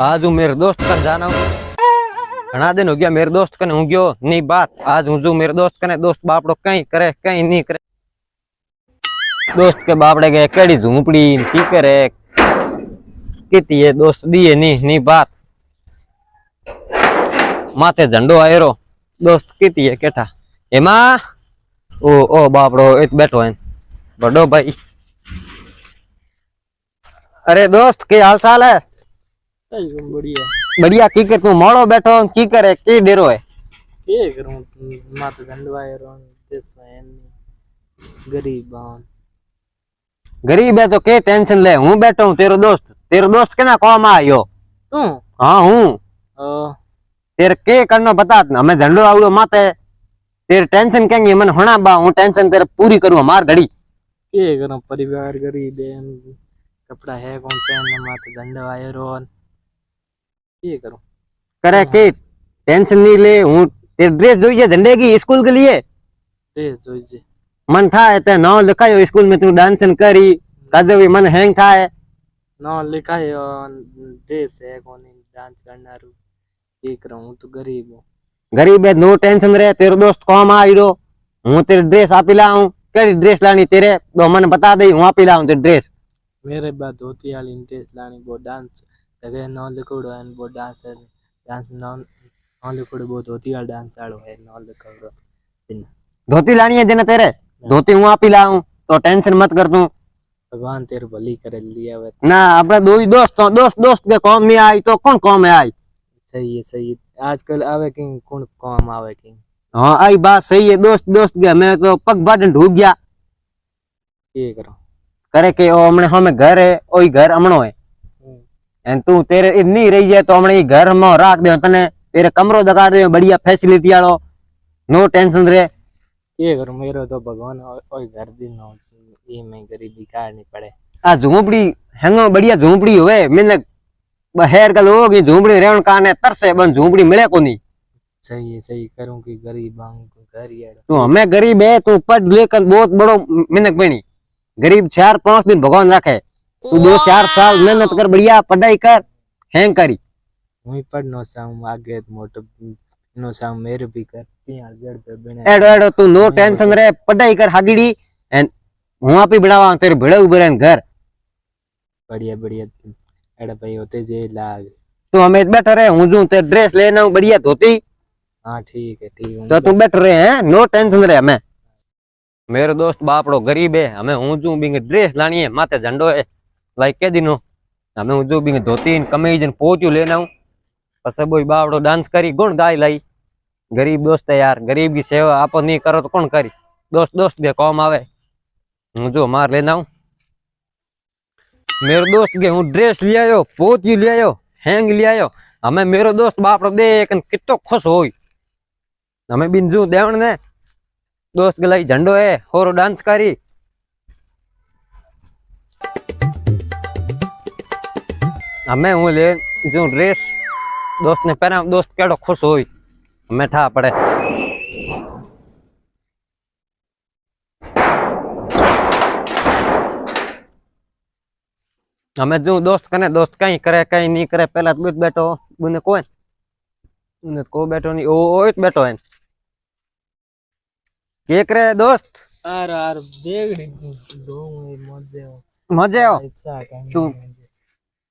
आज हूँ मेरे दोस्त कन जाना हूँ। घना दिन हो गया मेरे दोस्त कने हूँ गयो नहीं बात। आज हूँ जो मेरे दोस्त कने दोस्त बापड़ो कहीं करे कहीं नहीं करे। दोस्त के बापड़े गए केड़ी झूंपड़ी की करे किती है दोस्त दिए नहीं बात। माथे झंडो आयरो दोस्त किती है केठा एमा ओ बापड़ो एक बैठो है बड़ो भाई। अरे दोस्त के हाल चाल है? बढ़िया बढ़िया की कर तू मोड़ो बैठो की करे की डेरो है? के करूं माता झंडवाए रो देसो है गरीब बान गरीब है तो के टेंशन ले हूँ बैठो हूँ तेरो दोस्त के ना कौन आयो तू हाँ हूँ तेरे के करना बता हमें झंडो आवड़ो माते तेरे टेंशन कहेंगे मन होना बा हूँ टेंशन तेरे पूरी करूँ हमार घड़ी के करूं परिवार गरीब है कपड़ा है कौन पहन माता झंडवाए रो के करूं करे के टेंशन नहीं ले हूँ तेरे ड्रेस जोइए झंडे की स्कूल के लिए ड्रेस जोइजे मन था ते नाम लिखायो स्कूल में तू डांसन करी कदे भी मन हैंग था है ना लिखाए ड्रेस है कौन डांस करना रू के करूं तो गरीब हूं गरीब है नो टेंशन रे तेरो दोस्त कौन आईरो हूँ तेरे ड्रेस आपी लाऊं केड़ी ड्रेस लानी तेरे तो मन बता दे हूँ आपी लाऊं तेरे ड्रेस मेरे बाद धोती वाली ड्रेस लानी वो डांस तगे नौ लिखोड़ो है वो डांस नौ लिखोड़ो वो धोती वाला डांस आड़ो है नौ लिखोड़ो धोती लानी है जना तेरे धोती हूँ आपी लाऊं तो टेंशन मत कर तू भगवान तेरे भली करे लिया वे ना अपने दो ही दोस्त के कौम नहीं आई तो कौन कौम में आई? सही है आजकल आवे कि कौन काम आवे कि हाँ आई बात सही है दोस्त के मैं तो पग बाटन ढूक गया ये करो करे के ओ हमने हमें घर है ओ घर हमणो है एंड तू तेरे इतनी रही है तो हमने घर में राख दे तने तेरे कमरो दगाड़ दे बढ़िया फैसिलिटी वालो नो टेंशन रे ये करो मेरे तो भगवान ओए घर दिन हो ये मैं गरीबी काटनी पड़े आ झोपड़ी हैंगो बढ़िया झोपड़ी होवे मैंने बहर का लोग ये झोपड़ी रहन काने तरसे बन झोपड़ी मिले कोनी सही करूं कि गरीब घर ही तू हमें गरीब है तू पढ़ लेकर बहुत बड़ो मेहनत बनी गरीब 4-5 दिन भगवान रखे तू 2-4 साल मेहनत कर बढ़िया पढ़ाई कर हैंग करी वही पढ़नो चाहूं आगे मोटो नो चाहूं मेरे भी कर 3000 बने एडो तू नो टेंशन रे पढ़ाई कर हागीड़ी एंड वहां पे बिड़ावा तेरे भिड़े उबरे घर बढ़िया एड़ा भाई होते जे लाग तू हमें बैठा रहे हूं जो तेरे ड्रेस लेना बढ़िया धोती हाँ ठीक है तो तू बैठ रहे हैं नो टेंशन रहे हमें मेरे दोस्त बापड़ो गरीब है हमें हूँ जो बिंग ड्रेस लानी है माथे झंडो है लाइक के दिनों हमें हूँ जो बिंग धोती कमीज पोचू लेना हूँ बस बोई बापड़ो डांस करी गुण गाय लाई गरीब दोस्त है यार गरीब की सेवा आप नहीं करो तो कौन करी दोस्त के कौम आवे हूँ जो मार लेना हूँ मेरे दोस्त के हूँ ड्रेस ले आयो पोची ले आयो हैंग ले आयो हमें मेरो दोस्त बापड़ो देख कितो खुश हो हमें बिंजू देवण ने दोस्त के लाई झंडो है और डांस करी हमें हूँ ले जो ड्रेस दोस्त ने पहना दोस्त केड़ो खुश हो हमें ठा पड़े हमें जो दोस्त कने दोस्त कहीं करे कहीं नहीं करे पहला तो बैठो बुने कोई बुने को बैठो नहीं ओ बैठो है के करे दोस्त आर बेगड़ी दो मजे हो तू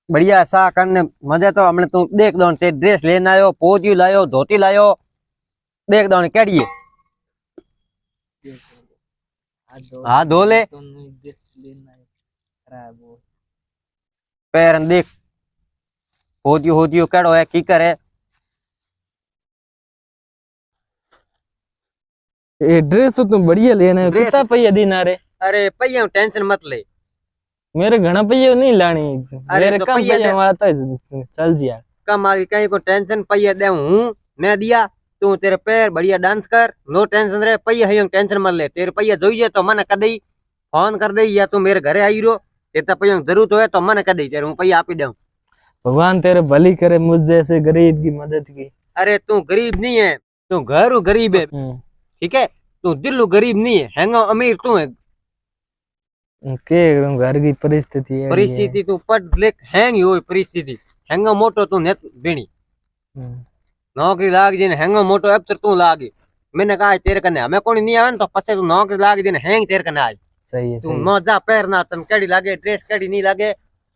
बढ़िया सा करने मजे तो हमने तू देख दो ते ड्रेस लेना आयो पोजी लायो धोती लायो देख दो केड़ी है हाँ धो ले पैर देख होती केड़ो है की करे ये ड्रेस तो तुम बढ़िया लेना है कितना पैया देना रे अरे पैया टेंशन मत ले मेरे घना पैया नहीं लानी मेरे तो कम पैया वाला तो चल जिया कम आगे कहीं को टेंशन पैया दे हूँ मैं दिया तू तेरे पैर बढ़िया डांस कर नो टेंशन रे पैया है टेंशन मत ले तेरे पैया जोइए तो मन कदई फोन कर दे या तू मेरे घरे आई रो तेरे पैया जरूरत हो तो मन कदई तेरे हूँ पैया आपी दूं भगवान तेरे भली करे मुझ जैसे गरीब की मदद की अरे तू गरीब नहीं है तू घर गरीब है ठीक है तू दिल्लू गरीब नहीं है हैंगा अमीर तू है के घर की परिस्थिति तू पढ़ लिख हैंग हो परिस्थिति ಹೆಂಗ ಮೋಟೋ તું ને ભીણી हम्म, નોકરી લાગી ને હેંગો મોટો અફસર તું લાગી मैंने कहा तेरे कने हमें कोई नहीं आवे तो पछे तू नौकरी लागी दे हैंग तेरे कने आज सही है तू सही मजा पैरना तन केड़ी लागे ड्रेस केड़ी नहीं लागे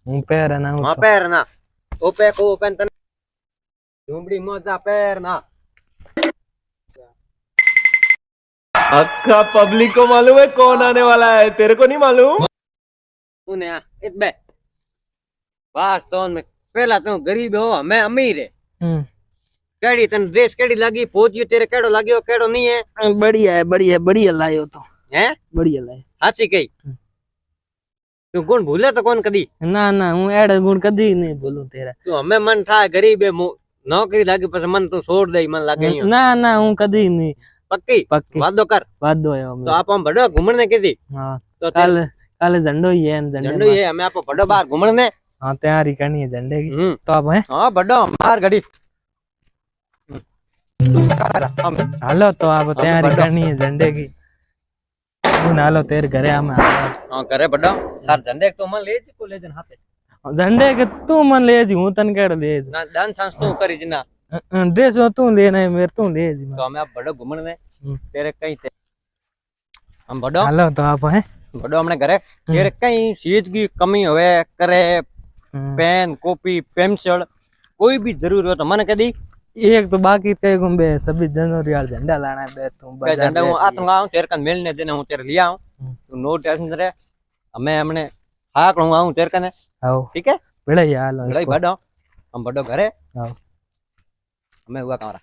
हूँ पैर ना हां पैरना ओपे को पेन तन झुमड़ी मजा पैरना अक्का पब्लिक को मालूम है कौन आने वाला है तेरे को नहीं मालूम तूने इत बे बस तो में पहला तू गरीब हो मैं अमीर है हम्म, केड़ी तन ड्रेस केड़ी लागी पहुंची तेरे केड़ो लाग्यो केड़ो नहीं है बढ़िया लायो तो हैं बढ़िया लायो हाची कही तू गुण भूले तो कौन कदी ना ना हूँ एडे गुण कदी नहीं बोलूं तेरा तू हमें मन था गरीब है नौकरी लागी पर मन तू छोड़ दे मन लागे यूं। ना ना हूँ कदी नहीं पक्की पक्की वादो कर वादो है तो आप हम बड़ो घूमने की थी हाँ तो कल कल झंडो ही है झंडो ये हमें आप बड़ो बाहर घूमने हाँ तैयारी करनी है झंडे की तो आप हैं हाँ बड़ो बाहर घड़ी हालो तो आप तैयारी बढ़ो। करनी है झंडे की तू नालो तेरे घरे हमें हाँ करे बड़ो तार झंडे तो मन ले को ले जन हाथे झंडे के तू मन ले जी हूँ तन केड़ ले जी ना डांस सांस तू करी जिना ड्रेस वो तू लेना है मेरे तू ले जी तो हमें आप बड़ो घूमने तेरे कहीं थे हम बड़ो हालो तो आप हैं बड़ो हमने घरे तेरे कहीं चीज की कमी होवे करे पेन कॉपी पेंसिल कोई भी जरूरी हो तो मन कदी एक तो बाकी कई घूमे 26 जनवरी वाला झंडा लाना है बे तू के झंडा हूं आतंगा हूं तेरे कन मिलने देने हूं तेरे लिया हूं तू नो टेंशन रे हमें हमने हाक हूं आऊं तेरे कने आओ ठीक है बड़ा ही हाल है बड़ो बड़ो हम बड़ो घरे आओ हमें हुआ कमरा